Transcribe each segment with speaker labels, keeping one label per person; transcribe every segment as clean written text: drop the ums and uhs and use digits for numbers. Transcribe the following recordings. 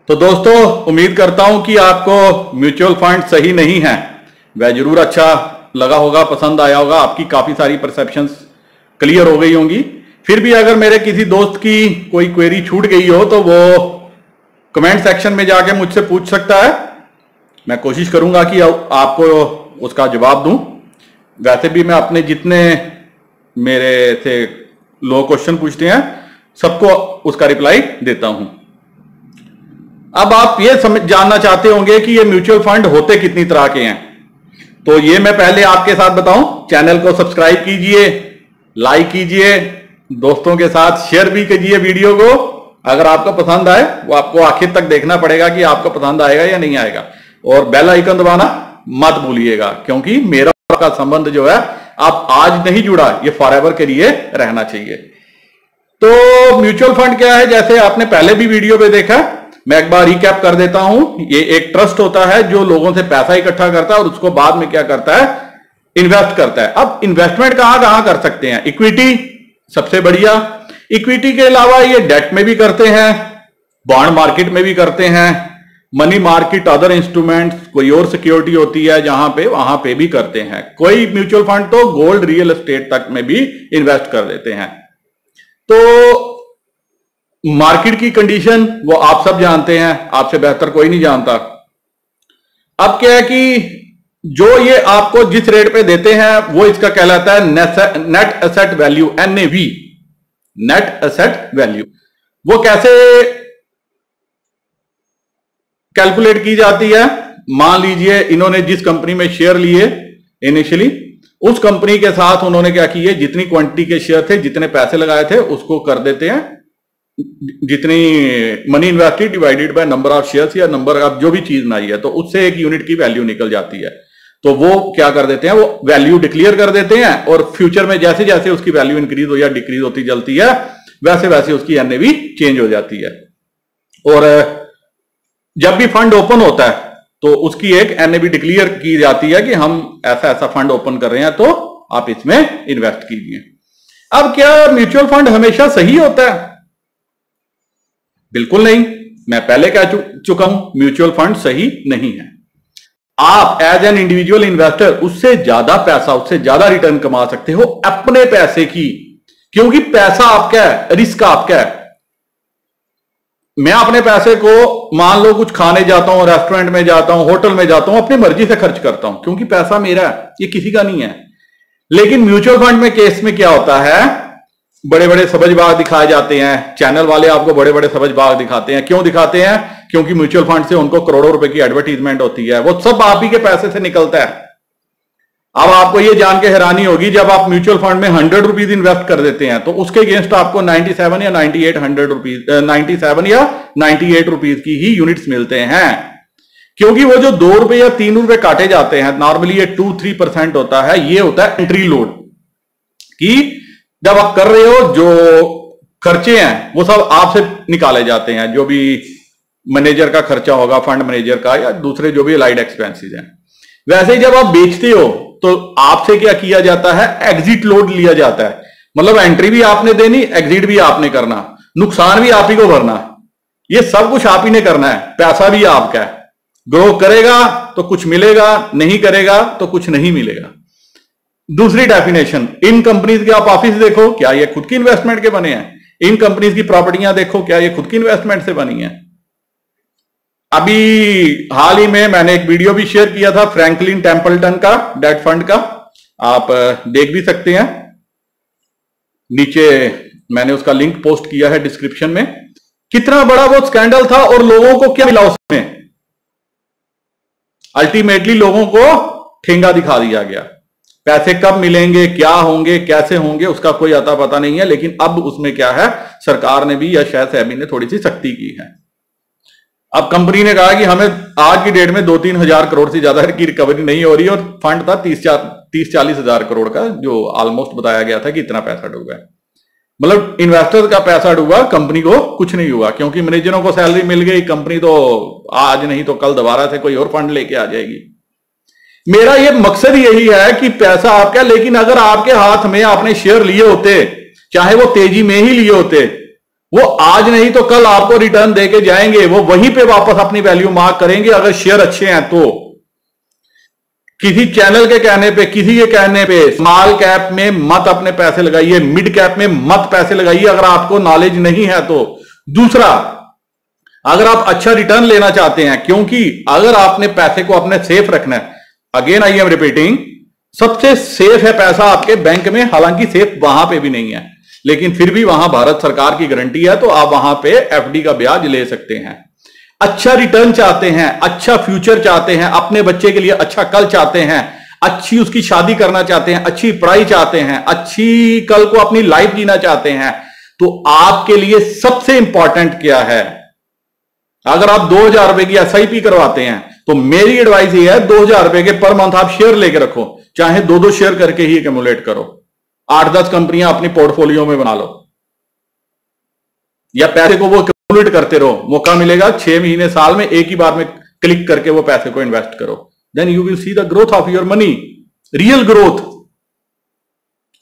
Speaker 1: तो दोस्तों, उम्मीद करता हूं कि आपको म्यूचुअल फंड सही नहीं है। वह जरूर अच्छा लगा होगा, पसंद आया होगा, आपकी काफी सारी परसेप्शंस क्लियर हो गई होंगी। फिर भी अगर मेरे किसी दोस्त की कोई क्वेरी छूट गई हो तो वो कमेंट सेक्शन में जाके मुझसे पूछ सकता है। मैं कोशिश करूंगा कि आपको उसका जवाब दूं। वैसे भी मैं अपने जितने मेरे से लोग क्वेश्चन पूछते हैं सबको उसका रिप्लाई देता हूं। अब आप ये जानना चाहते होंगे कि ये म्यूचुअल फंड होते कितनी तरह के हैं, तो ये मैं पहले आपके साथ बताऊं। चैनल को सब्सक्राइब कीजिए, लाइक कीजिए, दोस्तों के साथ शेयर भी कीजिए वीडियो को। अगर आपको पसंद आए, वो आपको आखिर तक देखना पड़ेगा कि आपको पसंद आएगा या नहीं आएगा। और बेल आइकन दबाना मत भूलिएगा, क्योंकि मेरा का संबंध जो है आप आज नहीं जुड़ा, ये फॉरएवर के लिए रहना चाहिए। तो म्यूचुअल फंड क्या है, जैसे आपने पहले भी वीडियो पे देखा, मैं एक बार रिकैप कर देता हूं। ये एक ट्रस्ट होता है जो लोगों से पैसा इकट्ठा करता है और उसको बाद में क्या करता है, इन्वेस्ट करता है। अब इन्वेस्टमेंट कहां कहां कर सकते हैं? इक्विटी सबसे बढ़िया। इक्विटी के अलावा ये डेट में भी करते हैं, बॉन्ड मार्केट में भी करते हैं, मनी मार्केट, अदर इंस्ट्रूमेंट्स, कोई और सिक्योरिटी होती है जहां पे, वहां पे भी करते हैं। कोई म्यूचुअल फंड तो गोल्ड, रियल एस्टेट तक में भी इन्वेस्ट कर देते हैं। तो मार्केट की कंडीशन वो आप सब जानते हैं, आपसे बेहतर कोई नहीं जानता। अब क्या है कि जो ये आपको जिस रेट पे देते हैं वो इसका कहलाता है net asset value, NAV, net asset value. वो कैसे कैलकुलेट की जाती है? मान लीजिए इन्होंने जिस कंपनी में शेयर लिए इनिशियली, उस कंपनी के साथ उन्होंने क्या किए, जितनी क्वांटिटी के शेयर थे, जितने पैसे लगाए थे, उसको कर देते हैं जितनी money invested divided by number of shares या नंबर ऑफ जो भी चीज बनाई है, तो उससे एक यूनिट की वैल्यू निकल जाती है। तो वो क्या कर देते हैं, वो वैल्यू डिक्लेयर कर देते हैं और फ्यूचर में जैसे जैसे उसकी वैल्यू इंक्रीज हो या डिक्रीज होती चलती है, वैसे वैसे उसकी NAV चेंज हो जाती है। और जब भी फंड ओपन होता है तो उसकी एक NAV डिक्लेयर की जाती है कि हम ऐसा ऐसा फंड ओपन कर रहे हैं, तो आप इसमें इन्वेस्ट कीजिए। अब क्या म्यूचुअल फंड हमेशा सही होता है? बिल्कुल नहीं। मैं पहले कह चुका हूं, म्यूचुअल फंड सही नहीं है। आप एज एन इंडिविजुअल इन्वेस्टर उससे ज्यादा पैसा, उससे ज्यादा रिटर्न कमा सकते हो अपने पैसे की, क्योंकि पैसा आपका है, रिस्क आपका है। मैं अपने पैसे को, मान लो कुछ खाने जाता हूं, रेस्टोरेंट में जाता हूं, होटल में जाता हूं, अपनी मर्जी से खर्च करता हूं, क्योंकि पैसा मेरा है, ये किसी का नहीं है। लेकिन म्यूचुअल फंड में केस में क्या होता है, बड़े बड़े सबज बाग दिखाए जाते हैं, चैनल वाले आपको बड़े बड़े सबज बाग दिखाते हैं। क्यों दिखाते हैं? क्योंकि म्यूचुअल फंड से उनको करोड़ों रुपए की एडवर्टीजमेंट होती है, वो सब आप ही के पैसे से निकलता है। अब आपको ये जान के हैरानी होगी, जब आप म्यूचुअल फंड में 100 रुपीज इन्वेस्ट कर देते हैं तो उसके अगेंस्ट आपको 97 या 98 रुपीज की ही यूनिट्स मिलते हैं। क्योंकि वो जो 2 रुपए या 3 रुपए काटे जाते हैं, नॉर्मली ये 2-3% होता है, ये होता है एंट्री लोड, कि जब आप कर रहे हो जो खर्चे हैं वो सब आपसे निकाले जाते हैं, जो भी मैनेजर का खर्चा होगा, फंड मैनेजर का, या दूसरे जो भी अलाइड एक्सपेंसेस हैं। वैसे ही जब आप बेचते हो तो आपसे क्या किया जाता है, एग्जिट लोड लिया जाता है। मतलब एंट्री भी आपने देनी, एग्जिट भी आपने करना, नुकसान भी आप ही को भरना, ये सब कुछ आप ही ने करना है। पैसा भी आपका है। ग्रो करेगा तो कुछ मिलेगा, नहीं करेगा तो कुछ नहीं मिलेगा। दूसरी डेफिनेशन, इन कंपनीज के आप ऑफिस देखो, क्या ये खुद की इन्वेस्टमेंट के बने हैं? इन कंपनीज की प्रॉपर्टियां देखो, क्या ये खुद की इन्वेस्टमेंट से बनी है? अभी हाल ही में मैंने एक वीडियो भी शेयर किया था फ्रैंकलिन टेम्पल्टन का, डेट फंड का, आप देख भी सकते हैं। नीचे मैंने उसका लिंक पोस्ट किया है डिस्क्रिप्शन में। कितना बड़ा वो स्कैंडल था और लोगों को क्या मिला उसमें? अल्टीमेटली लोगों को ठेंगा दिखा दिया गया। पैसे कब मिलेंगे, क्या होंगे, कैसे होंगे, उसका कोई अता पता नहीं है। लेकिन अब उसमें क्या है, सरकार ने भी या शायद सेबी ने थोड़ी सी सख्ती की है। अब कंपनी ने कहा कि हमें आज की डेट में 2-3 हजार करोड़ से ज्यादा की रिकवरी नहीं हो रही, और फंड था 30-40 हजार करोड़ का, जो ऑलमोस्ट बताया गया था कि इतना पैसा डूबा है। मतलब इन्वेस्टर्स का पैसा डूबा, कंपनी को कुछ नहीं हुआ, क्योंकि मैनेजरों को सैलरी मिल गई, कंपनी तो आज नहीं तो कल दोबारा से कोई और फंड लेके आ जाएगी। मेरा ये मकसद यही है कि पैसा आपका, लेकिन अगर आपके हाथ में आपने शेयर लिए होते, चाहे वो तेजी में ही लिए होते, वो आज नहीं तो कल आपको रिटर्न देके जाएंगे, वो वहीं पे वापस अपनी वैल्यू मार्क करेंगे अगर शेयर अच्छे हैं तो। किसी चैनल के कहने पे, किसी के कहने पे स्मॉल कैप में मत अपने पैसे लगाइए, मिड कैप में मत पैसे लगाइए अगर आपको नॉलेज नहीं है तो। दूसरा, अगर आप अच्छा रिटर्न लेना चाहते हैं, क्योंकि अगर आपने पैसे को अपने सेफ रखना है, अगेन आई एम रिपीटिंग, सबसे सेफ है पैसा आपके बैंक में। हालांकि सेफ वहां पे भी नहीं है, लेकिन फिर भी वहां भारत सरकार की गारंटी है, तो आप वहां पे एफडी का ब्याज ले सकते हैं। अच्छा रिटर्न चाहते हैं, अच्छा फ्यूचर चाहते हैं, अपने बच्चे के लिए अच्छा कल चाहते हैं, अच्छी उसकी शादी करना चाहते हैं, अच्छी पढ़ाई चाहते हैं, अच्छी कल को अपनी लाइफ जीना चाहते हैं, तो आपके लिए सबसे इंपॉर्टेंट क्या है? अगर आप 2000 रुपए की एसआईपी करवाते हैं तो मेरी एडवाइस ये है 2000 रुपए के पर मंथ आप शेयर लेके रखो, चाहे 2-2 शेयर करके ही एक्यूमुलेट करो, 8-10 कंपनियां अपनी पोर्टफोलियो में बना लो, या पैसे को वो एक्यूमुलेट करते रहो। मौका मिलेगा 6 महीने साल में एक ही बार में क्लिक करके वो पैसे को इन्वेस्ट करो, then you will see the growth of your money, real growth.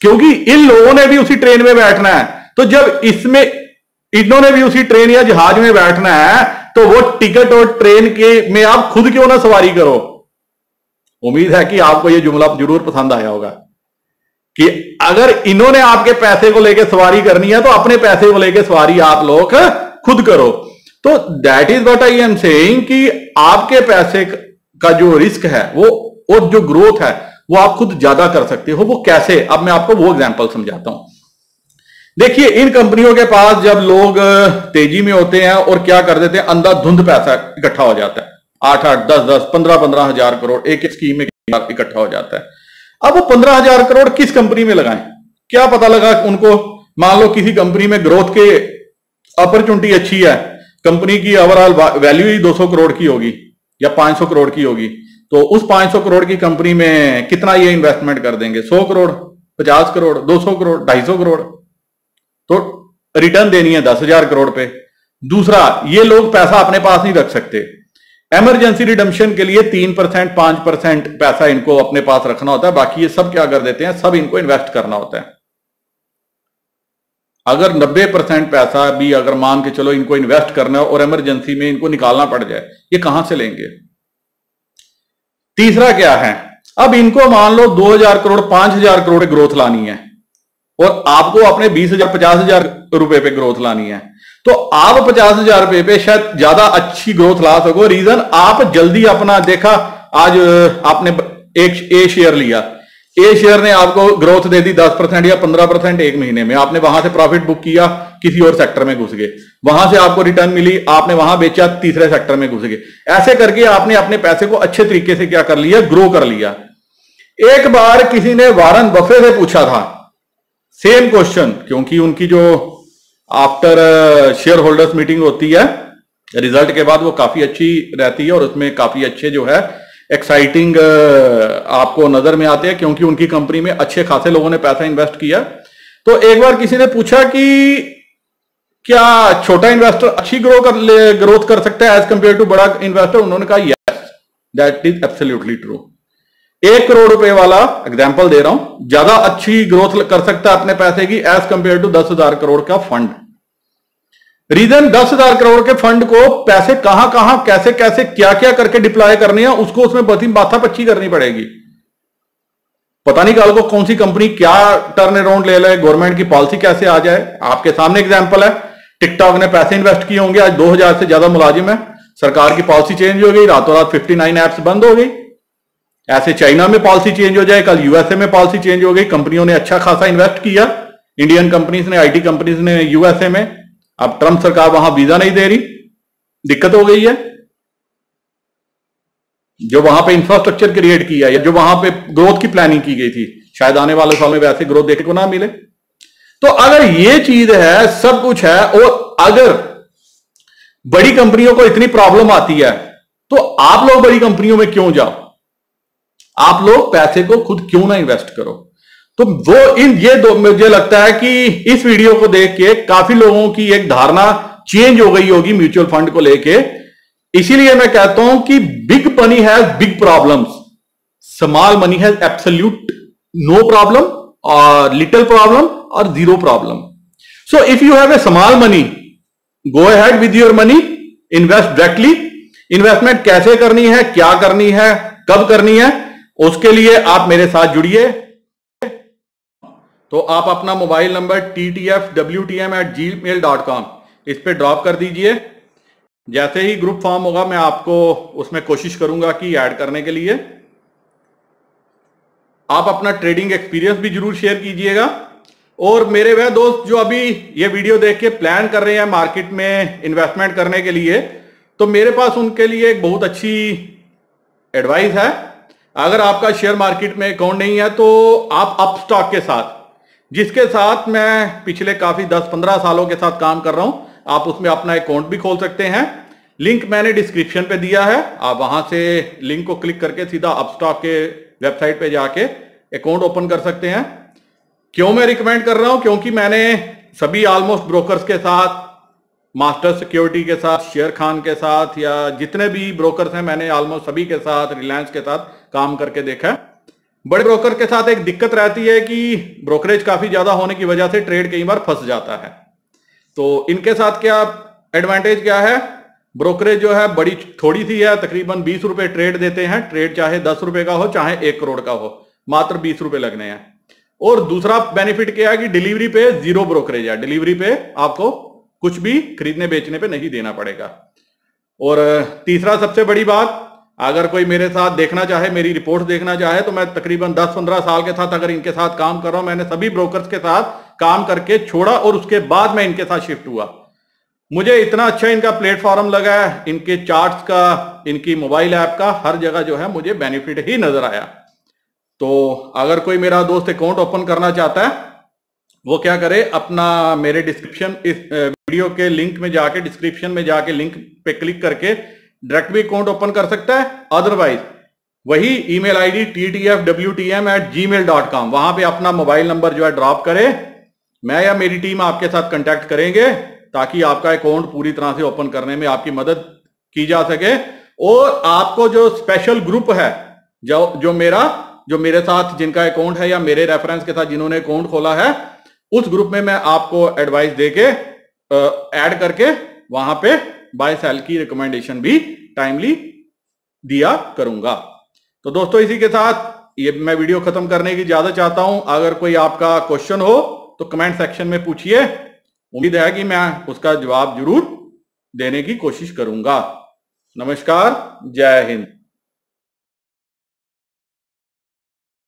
Speaker 1: क्योंकि इन लोगों ने भी उसी ट्रेन में बैठना है, तो जब इसमें इन्होंने भी उसी ट्रेन या जहाज में बैठना है, तो वो टिकट और ट्रेन के में आप खुद क्यों ना सवारी करो। उम्मीद है कि आपको ये जुमला जरूर पसंद आया होगा कि अगर इन्होंने आपके पैसे को लेकर सवारी करनी है तो अपने पैसे को लेकर सवारी आप लोग खुद करो। तो that is what I am saying कि आपके पैसे का जो रिस्क है वो और जो ग्रोथ है वो आप खुद ज्यादा कर सकते हो। वो कैसे, अब मैं आपको वो एग्जांपल समझाता हूं। देखिए, इन कंपनियों के पास जब लोग तेजी में होते हैं और क्या कर देते हैं, अंधाधुंध पैसा इकट्ठा हो जाता है, 8-8, 10-10, 15-15 हजार करोड़ एक स्कीम में इकट्ठा हो जाता है। अब वो 15,000 करोड़ किस कंपनी में लगाएं? क्या पता लगा उनको, मान लो किसी कंपनी में ग्रोथ के अपॉर्चुनिटी अच्छी है, कंपनी की ओवरऑल वैल्यू ही 200 करोड़ की होगी या 500 करोड़ की होगी, तो उस 500 करोड़ की कंपनी में कितना ये इन्वेस्टमेंट कर देंगे? 100 करोड़, 50 करोड़, 200 करोड़, 250 करोड़, तो रिटर्न देनी है 10,000 करोड़ पे। दूसरा, ये लोग पैसा अपने पास नहीं रख सकते, इमरजेंसी रिडम्पशन के लिए 3%, 5% पैसा इनको अपने पास रखना होता है, बाकी ये सब क्या कर देते हैं, सब इनको इन्वेस्ट करना होता है। अगर 90% पैसा भी अगर मान के चलो इनको इन्वेस्ट करना है और इमरजेंसी में इनको निकालना पड़ जाए, ये कहां से लेंगे? तीसरा क्या है, अब इनको मान लो 2,000 करोड़, 5,000 करोड़ ग्रोथ लानी है और आपको अपने 20,000, 50,000 रुपए पे ग्रोथ लानी है, तो आप 50,000 रुपए पे शायद ज्यादा अच्छी ग्रोथ ला सको। रीजन, आप जल्दी अपना देखा, आज आपने एक ए शेयर लिया, ए शेयर ने आपको ग्रोथ दे दी 10% या 15% एक महीने में, आपने वहां से प्रॉफिट बुक किया, किसी और सेक्टर में घुस गए, वहां से आपको रिटर्न मिली, आपने वहां बेचा, तीसरे सेक्टर में घुस गए। ऐसे करके आपने अपने पैसे को अच्छे तरीके से क्या कर लिया, ग्रो कर लिया। एक बार किसी ने वारन बफे से पूछा था सेम क्वेश्चन, क्योंकि उनकी जो आफ्टर शेयर होल्डर्स मीटिंग होती है रिजल्ट के बाद वो काफी अच्छी रहती है और उसमें काफी अच्छे जो है एक्साइटिंग आपको नजर में आते हैं, क्योंकि उनकी कंपनी में अच्छे खासे लोगों ने पैसा इन्वेस्ट किया। तो एक बार किसी ने पूछा कि क्या छोटा इन्वेस्टर अच्छी ग्रोथ कर सकता है एज कंपेयर टू बड़ा इन्वेस्टर? उन्होंने कहा yes, that is absolutely true. 1 crore रुपए वाला एग्जाम्पल दे रहा हूं, ज्यादा अच्छी ग्रोथ कर सकता है अपने पैसे की एज कंपेयर टू 10,000 करोड़ का फंड। रीजन, 10,000 करोड़ के फंड को पैसे कहां कहां कैसे कैसे क्या क्या करके डिप्लॉय करने हैं, उसको उसमें बती माथा पच्ची करनी पड़ेगी। पता नहीं कल को कौन सी कंपनी क्या टर्न अराउंड ले ले, गवर्नमेंट की पॉलिसी कैसे आ जाए। आपके सामने एग्जाम्पल है, टिकटॉक ने पैसे इन्वेस्ट किए होंगे, आज 2,000 से ज्यादा मुलाजिम है, सरकार की पॉलिसी चेंज हो गई, रातों रात 59 एप्स बंद हो गई। ऐसे चाइना में पॉलिसी चेंज हो जाए, कल यूएसए में पॉलिसी चेंज हो गई, कंपनियों ने अच्छा खासा इन्वेस्ट किया, इंडियन कंपनीज ने, आईटी कंपनीज ने यूएसए में, अब ट्रंप सरकार वहां वीजा नहीं दे रही, दिक्कत हो गई है। जो वहां पे इंफ्रास्ट्रक्चर क्रिएट किया या जो वहां पे ग्रोथ की प्लानिंग की गई थी, शायद आने वाले साल में वैसे ग्रोथ देखने को ना मिले। तो अगर ये चीज है, सब कुछ है, और अगर बड़ी कंपनियों को इतनी प्रॉब्लम आती है तो आप लोग बड़ी कंपनियों में क्यों जाओ? आप लोग पैसे को खुद क्यों ना इन्वेस्ट करो? तो वो ये दो, मुझे लगता है कि इस वीडियो को देख के काफी लोगों की एक धारणा चेंज हो गई होगी म्यूचुअल फंड को लेके। इसीलिए मैं कहता हूं कि big money has big problems, small money has absolute no problem और लिटिल प्रॉब्लम और zero problem. So if you have a small money, go ahead with your money, invest directly. Investment कैसे करनी है, क्या करनी है, कब करनी है, उसके लिए आप मेरे साथ जुड़िए। तो आप अपना मोबाइल नंबर ttfwtm@gmail.com इस पे ड्रॉप कर दीजिए। जैसे ही ग्रुप फॉर्म होगा मैं आपको उसमें कोशिश करूंगा कि ऐड करने के लिए। आप अपना ट्रेडिंग एक्सपीरियंस भी जरूर शेयर कीजिएगा। और मेरे वह दोस्त जो अभी ये वीडियो देख के प्लान कर रहे हैं मार्केट में इन्वेस्टमेंट करने के लिए, तो मेरे पास उनके लिए एक बहुत अच्छी एडवाइस है। अगर आपका शेयर मार्केट में अकाउंट नहीं है तो आप अपस्टॉक के साथ, जिसके साथ मैं पिछले काफी 10-15 सालों के साथ काम कर रहा हूं, आप उसमें अपना अकाउंट भी खोल सकते हैं। लिंक मैंने डिस्क्रिप्शन पे दिया है, आप वहां से लिंक को क्लिक करके सीधा अपस्टॉक के वेबसाइट पे जाके अकाउंट ओपन कर सकते हैं। क्यों मैं रिकमेंड कर रहा हूं? क्योंकि मैंने सभी ऑलमोस्ट ब्रोकर्स के साथ, मास्टर सिक्योरिटी के साथ, शेयर खान के साथ, या जितने भी ब्रोकर्स हैं मैंने ऑलमोस्ट सभी के साथ, रिलायंस के साथ काम करके देखा है। बड़े ब्रोकर के साथ एक दिक्कत रहती है कि ब्रोकरेज काफी ज्यादा होने की वजह से ट्रेड कई बार फंस जाता है। तो इनके साथ क्या एडवांटेज क्या है? ब्रोकरेज जो है बड़ी थोड़ी सी है, तकरीबन 20 रुपए ट्रेड देते हैं। ट्रेड चाहे 10 रुपए का हो चाहे 1 करोड़ का हो, मात्र 20 रुपए लगने हैं। और दूसरा बेनिफिट क्या है कि डिलीवरी पे 0 ब्रोकरेज है। डिलीवरी पे आपको कुछ भी खरीदने बेचने पे नहीं देना पड़ेगा। और तीसरा सबसे बड़ी बात, अगर कोई मेरे साथ देखना चाहे, मेरी रिपोर्ट देखना चाहे, तो मैं तकरीबन 10-15 साल के साथ अगर इनके साथ काम कर रहा हूं। मैंने सभी ब्रोकर्स के साथ काम करके छोड़ा और उसके बाद मैं इनके साथ शिफ्ट हुआ। मुझे इतना अच्छा इनका प्लेटफॉर्म लगा है, इनके चार्ट्स का, इनकी मोबाइल ऐप का, हर जगह जो है मुझे बेनिफिट ही नजर आया। तो अगर कोई मेरा दोस्त अकाउंट ओपन करना चाहता है, वो क्या करे, अपना मेरे डिस्क्रिप्शन, इस वीडियो के लिंक में जाके, डिस्क्रिप्शन में जाके लिंक पे क्लिक करके डायरेक्ट भी अकाउंट ओपन कर सकता है। अदरवाइज वही ईमेल आईडी ttfwtm@gmail.com, वहां पे अपना मोबाइल नंबर जो है ड्रॉप करे। मैं या मेरी टीम आपके साथ कांटेक्ट करेंगे ताकि आपका अकाउंट पूरी तरह से ओपन करने में आपकी मदद की जा सके। और आपको जो स्पेशल ग्रुप है, जो मेरे साथ जिनका अकाउंट है या मेरे रेफरेंस के साथ जिन्होंने अकाउंट खोला है, उस ग्रुप में मैं आपको एडवाइस देके ऐड करके वहां पे बाय सेल की रिकमेंडेशन भी टाइमली दिया करूंगा। तो दोस्तों, इसी के साथ ये मैं वीडियो खत्म करने की इजाजत चाहता हूं। अगर कोई आपका क्वेश्चन हो तो कमेंट सेक्शन में पूछिए। उम्मीद है कि मैं उसका जवाब जरूर देने की कोशिश करूंगा। नमस्कार, जय हिंद।